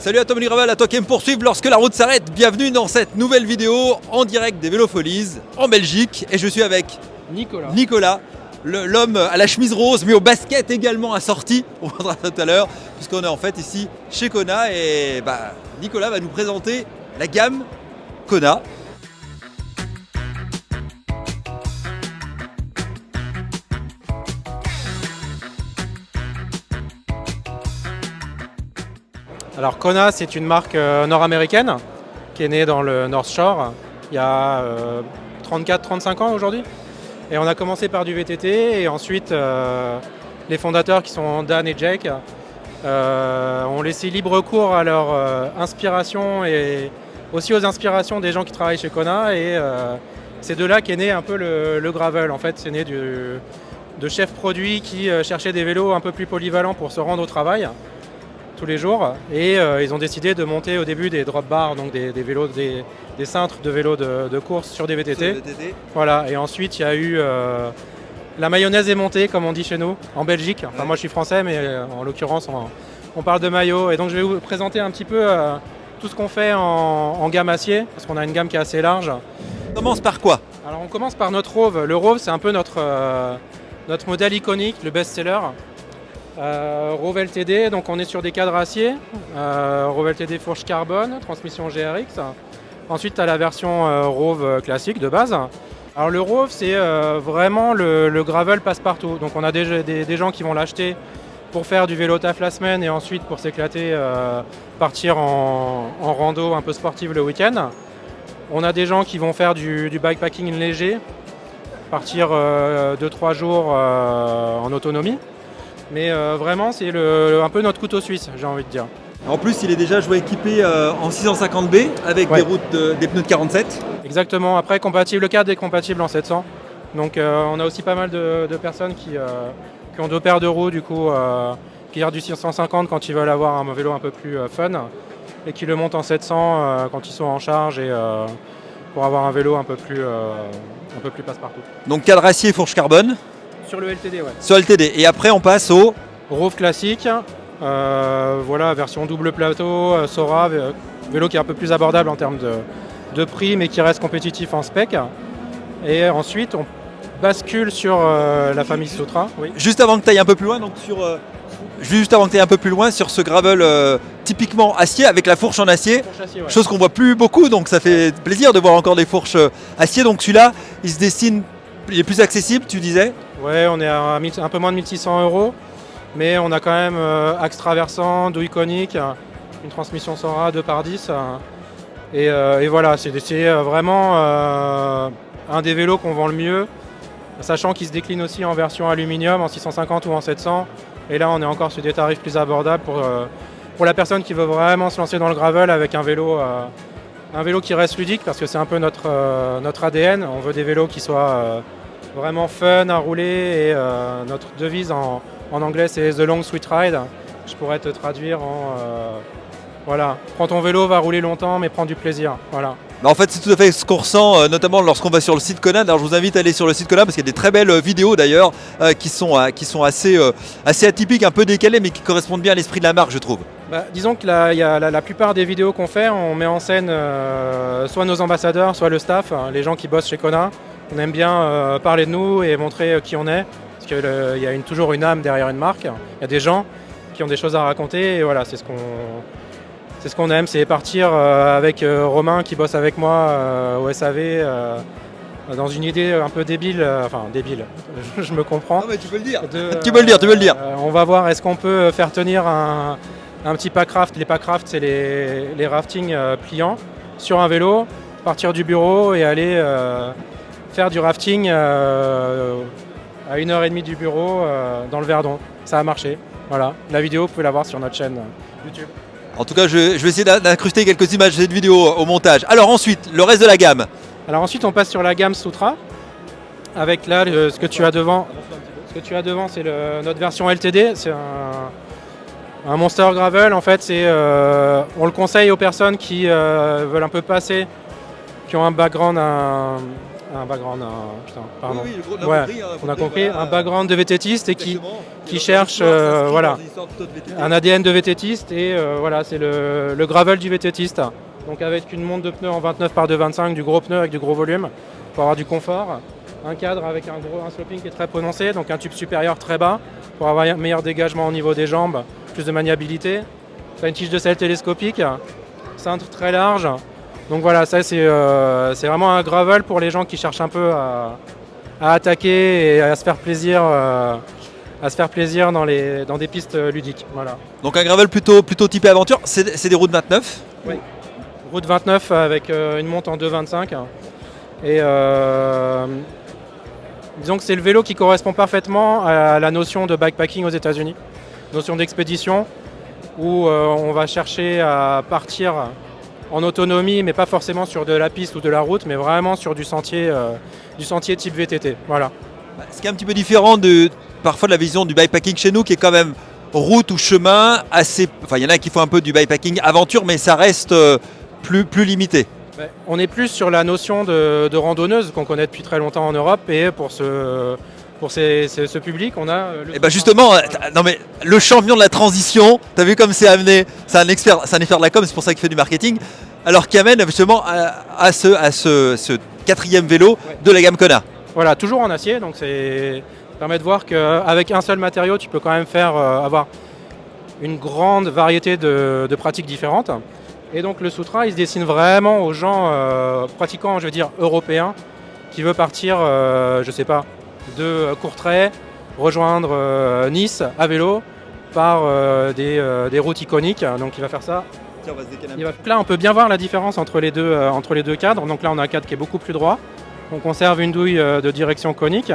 Salut à Tom Gravel, à toi qui me poursuivre lorsque la route s'arrête. Bienvenue dans cette nouvelle vidéo en direct des Vélofolies en Belgique. Et je suis avec Nicolas, l'homme à la chemise rose mais au basket également assorti. On verra tout à l'heure puisqu'on est en fait ici chez Kona. Et Nicolas va nous présenter la gamme Kona. Alors Kona, c'est une marque nord-américaine qui est née dans le North Shore il y a 34-35 ans aujourd'hui. Et on a commencé par du VTT et ensuite les fondateurs qui sont Dan et Jake ont laissé libre cours à leur inspiration et aussi aux inspirations des gens qui travaillent chez Kona. Et c'est de là qu'est né un peu le gravel. En fait, c'est né de chefs produits qui cherchaient des vélos un peu plus polyvalents pour se rendre au travail tous les jours, et ils ont décidé de monter au début des drop bars, donc des vélos, des cintres de vélos de course sur des VTT. Voilà, et ensuite il y a eu la mayonnaise est montée, comme on dit chez nous, en Belgique. Enfin, moi je suis français, mais en l'occurrence on parle de maillot. Et donc je vais vous présenter un petit peu tout ce qu'on fait en gamme acier, parce qu'on a une gamme qui est assez large. On commence par quoi? Alors on commence par notre Rove. Le Rove, c'est un peu notre modèle iconique, le best-seller. Rove LTD, donc on est sur des cadres acier, Rove LTD fourche carbone, transmission GRX. Ensuite tu as la version Rove classique de base. Alors le Rove, c'est vraiment le gravel passe-partout. Donc on a des gens qui vont l'acheter pour faire du vélo taf la semaine et ensuite pour s'éclater, partir en rando un peu sportive le week-end. On a des gens qui vont faire du bikepacking léger, partir 2-3 jours en autonomie. Mais vraiment, c'est un peu notre couteau suisse, j'ai envie de dire. En plus, il est déjà équipé en 650B avec des pneus de 47. Exactement. Après, le cadre est compatible en 700. Donc, on a aussi pas mal de personnes qui ont 2 paires de roues, du coup, qui gardent du 650 quand ils veulent avoir un vélo un peu plus fun, et qui le montent en 700 quand ils sont en charge et pour avoir un vélo un peu plus passe-partout. Donc, cadre acier, fourche carbone. Sur le LTD, ouais. Sur LTD. Et après, on passe au Rove classique. Voilà, version double plateau, Sora, vélo qui est un peu plus abordable en termes de prix, mais qui reste compétitif en spec. Et ensuite, on bascule sur la famille Sutra. Oui. Juste avant que tu ailles un peu plus loin, sur ce gravel typiquement acier avec la fourche en acier, Acier, ouais. Chose qu'on voit plus beaucoup, donc ça fait plaisir de voir encore des fourches acier. Donc celui-là, il se dessine, il est plus accessible, tu disais? Ouais, on est à un peu moins de 1600 €, mais on a quand même axe traversant, douille conique, une transmission Sora 2x10. Et voilà, c'est vraiment un des vélos qu'on vend le mieux, sachant qu'il se décline aussi en version aluminium, en 650 ou en 700. Et là, on est encore sur des tarifs plus abordables pour la personne qui veut vraiment se lancer dans le gravel avec un vélo qui reste ludique, parce que c'est un peu notre ADN. On veut des vélos qui soient vraiment fun à rouler, et notre devise en anglais c'est The Long Sweet Ride. Je pourrais te traduire en voilà, prends ton vélo, va rouler longtemps mais prends du plaisir. Voilà. En fait, c'est tout à fait ce qu'on ressent, notamment lorsqu'on va sur le site Kona. Alors, je vous invite à aller sur le site Kona parce qu'il y a des très belles vidéos d'ailleurs qui sont assez atypiques, un peu décalées, mais qui correspondent bien à l'esprit de la marque, je trouve. Disons que la plupart des vidéos qu'on fait, on met en scène soit nos ambassadeurs, soit le staff, les gens qui bossent chez Kona. On aime bien parler de nous et montrer qui on est, parce qu'il y a toujours une âme derrière une marque. Il y a des gens qui ont des choses à raconter, et voilà, c'est ce qu'on aime, c'est partir avec Romain qui bosse avec moi au SAV dans une idée un peu débile, je me comprends. Non, mais tu peux le dire. Tu peux le dire. On va voir, est-ce qu'on peut faire tenir un petit packraft. Les packrafts, c'est les raftings pliants sur un vélo, partir du bureau et aller faire du rafting à 1h30 du bureau dans le Verdon. Ça a marché. Voilà. La vidéo, vous pouvez la voir sur notre chaîne YouTube. En tout cas, je vais essayer d'incruster quelques images de cette vidéo au montage. Alors ensuite, le reste de la gamme. Alors ensuite, on passe sur la gamme Sutra. Avec là, ce que tu as devant. Ce que tu as devant, c'est notre version LTD. C'est un Monster Gravel. En fait, on le conseille aux personnes qui veulent un peu passer, qui ont un background un background, putain, pardon. Oui, oui, Ouais, on a compris, un background de VTTiste et qui cherche voilà, un ADN de VTTiste et voilà, c'est le gravel du VTTiste. Donc avec une monte de pneus en 29 par 2,25, du gros pneu avec du gros volume pour avoir du confort. Un cadre avec un sloping qui est très prononcé, donc un tube supérieur très bas pour avoir un meilleur dégagement au niveau des jambes, plus de maniabilité. Ça a une tige de selle télescopique, cintre très large. Donc voilà, ça c'est vraiment un gravel pour les gens qui cherchent un peu à attaquer et à se faire plaisir, dans des pistes ludiques. Voilà. Donc un gravel plutôt typé aventure, c'est des routes 29. Oui. Route 29 avec une monte en 2,25. Et disons que c'est le vélo qui correspond parfaitement à la notion de bikepacking aux États-Unis, notion d'expédition, où on va chercher à partir en autonomie, mais pas forcément sur de la piste ou de la route, mais vraiment sur du sentier type VTT. Voilà. Ce qui est un petit peu différent parfois de la vision du bikepacking chez nous, qui est quand même route ou chemin assez. Enfin, il y en a qui font un peu du bikepacking aventure, mais ça reste plus limité. On est plus sur la notion de randonneuse qu'on connaît depuis très longtemps en Europe, et pour ce public, on a. Et bah justement, non mais le champion de la transition, t'as vu comme c'est amené, c'est un expert de la com, c'est pour ça qu'il fait du marketing, alors qui amène justement à ce quatrième vélo de la gamme Kona. Voilà, toujours en acier, donc ça permet de voir qu'avec un seul matériau, tu peux quand même avoir une grande variété de pratiques différentes. Et donc le Soutra, il se dessine vraiment aux gens pratiquants, je veux dire, européens, qui veulent partir, je sais pas, de Courtrai, rejoindre Nice à vélo par des routes iconiques. Donc il va faire ça. Tiens, on va se décaler. Là, on peut bien voir la différence entre les deux cadres. Donc là, on a un cadre qui est beaucoup plus droit. On conserve une douille de direction conique,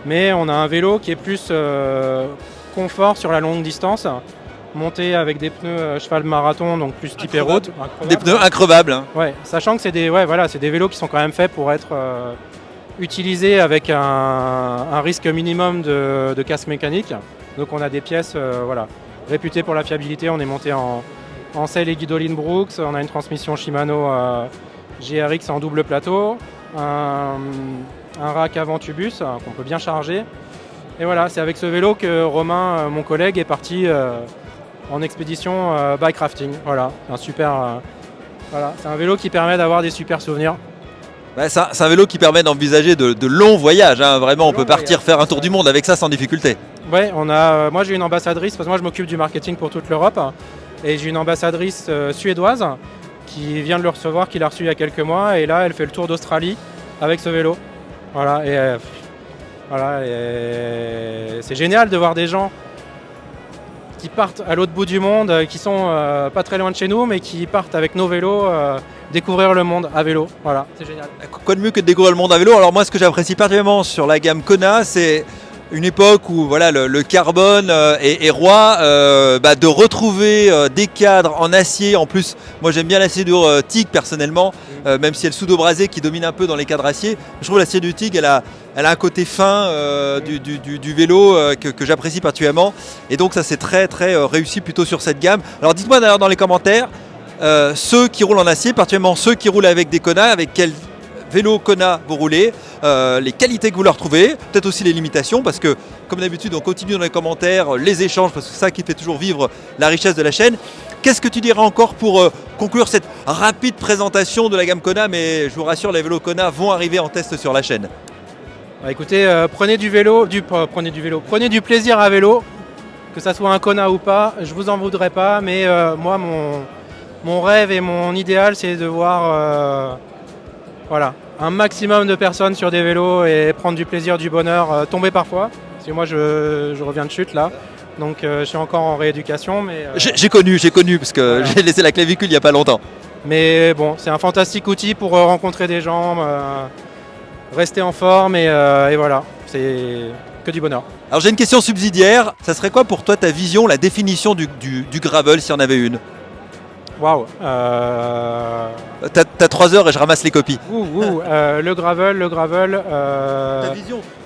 mais on a un vélo qui est plus confort sur la longue distance, monté avec des pneus cheval marathon, donc plus typé route. Des pneus increvables. Hein. Ouais, sachant que c'est des vélos qui sont quand même faits pour être utilisés avec un risque minimum de casse mécanique. Donc on a des pièces réputées pour la fiabilité. On est monté en selle et guidoline Brooks. On a une transmission Shimano GRX en double plateau. Un rack avant tubus qu'on peut bien charger. Et voilà, c'est avec ce vélo que Romain, mon collègue, est parti en expédition bike rafting. Voilà, c'est un vélo qui permet d'avoir des super souvenirs. Ouais, c'est un vélo qui permet d'envisager de longs voyages. Hein. Vraiment, on peut partir faire un tour du monde avec ça sans difficulté. Ouais, moi j'ai une ambassadrice, parce que moi je m'occupe du marketing pour toute l'Europe. Et j'ai une ambassadrice suédoise qui vient de le recevoir, qui l'a reçu il y a quelques mois. Et là, elle fait le tour d'Australie avec ce vélo. Voilà, et c'est génial de voir des gens qui partent à l'autre bout du monde, qui sont pas très loin de chez nous, mais qui partent avec nos vélos découvrir le monde à vélo. Voilà, c'est génial. Quoi de mieux que de découvrir le monde à vélo? Alors moi, ce que j'apprécie particulièrement sur la gamme Kona, c'est une époque où voilà, le carbone est roi, de retrouver des cadres en acier. En plus, moi j'aime bien l'acier du TIG personnellement, même si elle pseudo-brasé qui domine un peu dans les cadres acier. Je trouve l'acier du TIG, elle a un côté fin du vélo que j'apprécie particulièrement. Et donc ça c'est très très réussi plutôt sur cette gamme. Alors dites-moi d'ailleurs dans les commentaires, ceux qui roulent en acier, particulièrement ceux qui roulent avec des Kona, avec quel vélo Kona vous roulez, les qualités que vous leur trouvez, peut-être aussi les limitations, parce que comme d'habitude on continue dans les commentaires les échanges, parce que c'est ça qui fait toujours vivre la richesse de la chaîne. Qu'est-ce que tu dirais encore pour conclure cette rapide présentation de la gamme Kona? Mais je vous rassure, les vélos Kona vont arriver en test sur la chaîne. Écoutez, prenez du plaisir à vélo, que ça soit un Kona ou pas, je vous en voudrais pas, mais moi mon rêve et mon idéal c'est de voir un maximum de personnes sur des vélos et prendre du plaisir, du bonheur, tomber parfois, parce que moi je reviens de chute là, donc je suis encore en rééducation. Mais j'ai connu, parce que j'ai laissé la clavicule il n'y a pas longtemps. Mais bon, c'est un fantastique outil pour rencontrer des gens, rester en forme et voilà, c'est que du bonheur. Alors j'ai une question subsidiaire, ça serait quoi pour toi ta vision, la définition du gravel s'il y en avait une? Waouh. T'as 3 heures et je ramasse les copies. Le gravel.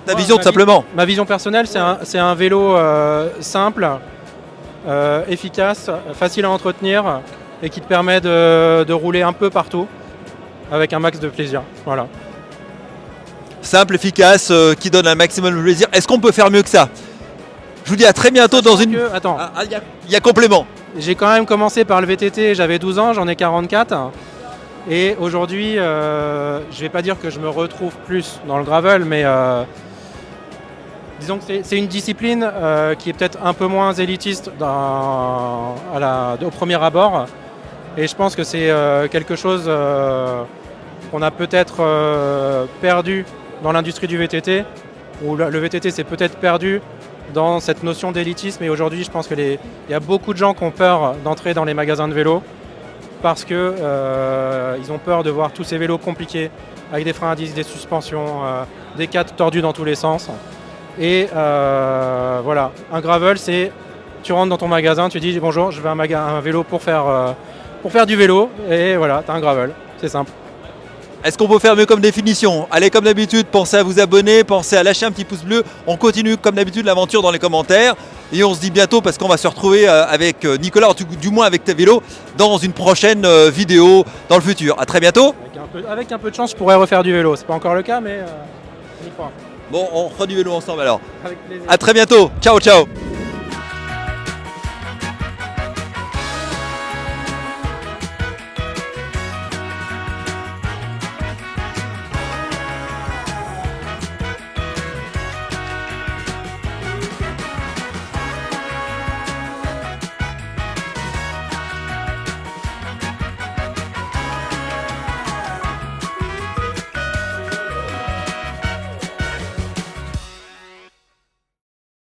Ta vision tout simplement. Ma vision personnelle, c'est un vélo simple, efficace, facile à entretenir et qui te permet de rouler un peu partout avec un max de plaisir. Voilà. simple, efficace, qui donne un maximum de plaisir. Est-ce qu'on peut faire mieux que ça? Je vous dis à très bientôt dans une... Attends, il y a complément. j'ai quand même commencé par le VTT, j'avais 12 ans, j'en ai 44. Et aujourd'hui, je vais pas dire que je me retrouve plus dans le gravel, mais disons que c'est une discipline qui est peut-être un peu moins élitiste au premier abord. Et je pense que c'est quelque chose qu'on a peut-être perdu dans l'industrie du VTT, où le VTT s'est peut-être perdu dans cette notion d'élitisme. Et aujourd'hui, je pense qu'il y a beaucoup de gens qui ont peur d'entrer dans les magasins de vélos parce qu'ils ont peur de voir tous ces vélos compliqués avec des freins à disque, des suspensions, des cadres tordus dans tous les sens. Et voilà, un gravel, c'est tu rentres dans ton magasin, tu dis bonjour, je veux un vélo pour faire du vélo, et voilà, tu as un gravel, c'est simple. Est-ce qu'on peut faire mieux comme définition? Allez, comme d'habitude, pensez à vous abonner, pensez à lâcher un petit pouce bleu. On continue comme d'habitude l'aventure dans les commentaires. Et on se dit bientôt, parce qu'on va se retrouver avec Nicolas, du moins avec tes vélos, dans une prochaine vidéo dans le futur. À très bientôt. Avec un peu de chance, je pourrais refaire du vélo. C'est pas encore le cas, mais on y croit. Bon, on refera du vélo ensemble alors. Avec plaisir. À très bientôt. Ciao, ciao.